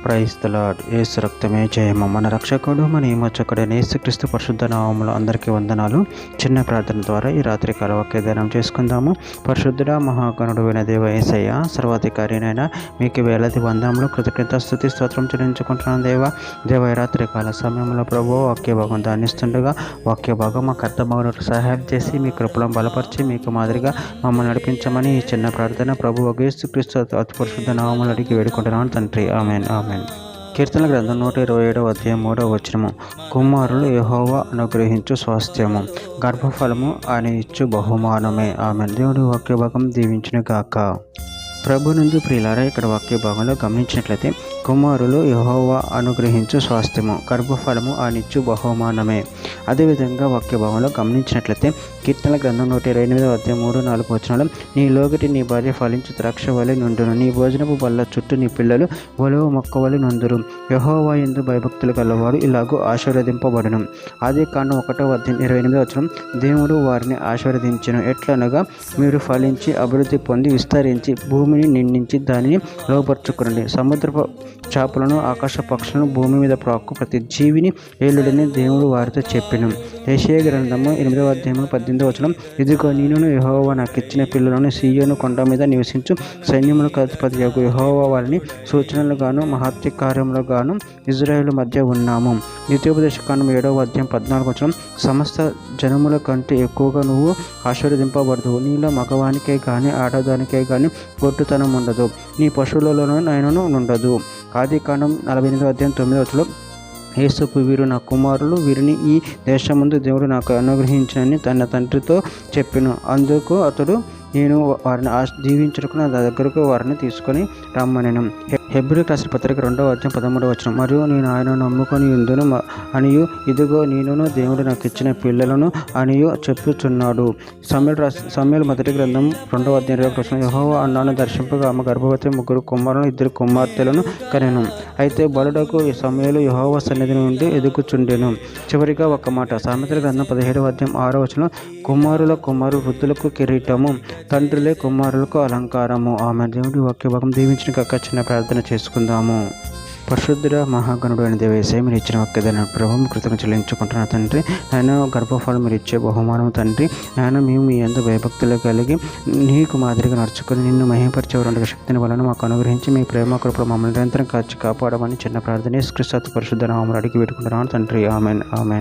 Praise the lord. యేసు రక్తమే జయము. మన రక్షకుడు మన విమోచకుడైన యేసుక్రీస్తు పరిశుద్ధ నామములో అందరికీ వందనాలు. చిన్న ప్రార్థన ద్వారా ఈ రాత్రి కాల వాక్యదానం చేసుకుందాము. పరిశుద్ధుడ మహాగణుడైన దేవ యేసయ్య, సర్వాధికారినైన మీకు వేలాది వందనములు, కృతజ్ఞత స్తుతి స్తోత్రం చెల్లించుకుంటున్నాను దేవ ఈ రాత్రి కాల సమయంలో ప్రభు వాక్య భాగం దానిస్తుండగా వాక్య భాగం మాకు అర్థమవునట్లు సహాయం చేసి మీ కృపలను బలపరిచి మీకు మాదిరిగా మమ్మల్ని నడిపించమని ఈ చిన్న ప్రార్థన ప్రభు యేసుక్రీస్తు అతి పరిశుద్ధ నామములు అడిగి వేడుకుంటున్నాను తండ్రి. Amen amen. కీర్తన గ్రంథం 127 అధ్యాయం 3వ వచనము. కుమారులు యెహోవా అనుగ్రహించు స్వాస్థ్యము, గర్భఫలము ఆయన ఇచ్చు బహుమానమే. ఆమెన్. దేవుడి వాక్య భాగం దీవించును గాక. ప్రభునందు ప్రియులారా, ఇక్కడ వాక్య భాగంలో గమనించినట్లయితే కుమారులు యెహోవా అనుగ్రహించు స్వాస్థ్యము, గర్భఫలము ఆయనిచ్చు బహుమానమే. అదేవిధంగా వాక్య భాగంలో గమనించినట్లయితే కీర్తన గ్రంథం 128 అధ్యాయం 3-4 వచనాలు. నీ లోగిటి నీ భార్య ఫలించు ద్రాక్ష వలె నుండును, నీ భోజనపు బల్ల చుట్టూ నీ పిల్లలు ఒలువ మొక్క వలె నుందురు. యెహోవా యందు భయభక్తులు గలవాడు ఇలాగూ ఆశీర్వదింపబడును. ఆదికాండం 1వ అధ్యాయం 28వ వచనం. దేవుడు వారిని ఆశీర్వదించెను, ఎట్లనగా మీరు ఫలించి అభివృద్ధి పొంది విస్తరించి భూమిని నిండించి దానిని లోపరుచుకునండి. సముద్రపు చేపలను, ఆకాశ పక్షులను, భూమి మీద ప్రాకు ప్రతి జీవిని ఏలుడని దేవుడు వారితో చెప్పెను. యెషయా గ్రంథము 8వ అధ్యాయం 18వ వచనం. ఇదిగో నేను యెహోవా నాకు ఇచ్చిన పిల్లలను సీయోను కొండ మీద నివసించు సైన్యములకు అధిపతి యగు యెహోవా వారిని సూచనలుగాను మహత్య కార్యములుగాను ఇజ్రాయేలు మధ్య ఉన్నాము. ద్వితీయోపదేశకాండం 7వ అధ్యాయం 14వ వచనం. సమస్త జనముల కంటే ఎక్కువగా నువ్వు ఆశీర్వదింపబడదు. నీలో మగవానికే కానీ ఆడదానికే కానీ గొడ్డుతనం ఉండదు, నీ పశువులలోనూ నైనను ఉండదు. ఆదికాండం 48వ అధ్యాయం 9వ వచనం. యేసుకు వీరు నా కుమారులు, వీరిని ఈ దేశమందు దేవుడు నాకు అనుగ్రహించనని తన తండ్రితో చెప్పెను. అందుకు అతడు నేను వారిని దీవించుటకు నా దగ్గరకు వారిని తీసుకొని రమ్మనెను. హెబ్రీయులకు రాసిన పత్రిక 2వ అధ్యాయం 13వ వచనం. మరియు నేను ఆయనను నమ్ముకొని ఉందును అనియు, ఇదిగో నేనును దేవుడు నాకు ఇచ్చిన పిల్లలను అనియు చెప్పుచున్నాడు. సమూయేలు మొదటి గ్రంథం 2వ అధ్యాయం 20వ వచనం. యెహోవా అన్నాను దర్శింపగా ఆమె గర్భవతి 3 కుమారులను 2 కుమార్తెలను కనెను. అయితే బలుడకు ఈ సమూయేలు యెహోవా సన్నిధి నుండి ఎదుగుచుండెను. చివరిగా ఒక మాట. సామెతల గ్రంథం 17వ అధ్యాయం 6వ వచనం. కుమారులు వృద్ధులకు కిరీటము, తండ్రులే కుమారులకు అలంకారము. ఆమె. దేవుడి వాక్య భాగం దీవించిన కాక చిన్న ప్రార్థన చేసుకుందాము. పరిశుద్ధుడ మహాగణుడు అయిన దేవ యేసయ్య, మీరు ఇచ్చిన వాక్యదాన్ని ప్రభువు కృతజ్ఞతలు చెల్లించుకుంటున్నాను తండ్రి. నాయన గర్భఫలం మీరు ఇచ్చే బహుమానం తండ్రి. నాయన మేము మీ యందు భయభక్తులు కలిగి నీకు మాదిరిగా నడుచుకొని నిన్ను మహిమపరిచే శక్తిని వలన మాకు అనుగ్రహించి మీ ప్రేమ కృపలో మమ్మల్ని నిరంతరం కాచి కాపాడమని చిన్న ప్రార్థన యేసుక్రీస్తు పరిశుద్ధ నామములో అడిగి పెట్టుకుంటున్నాను తండ్రి. Amen amen.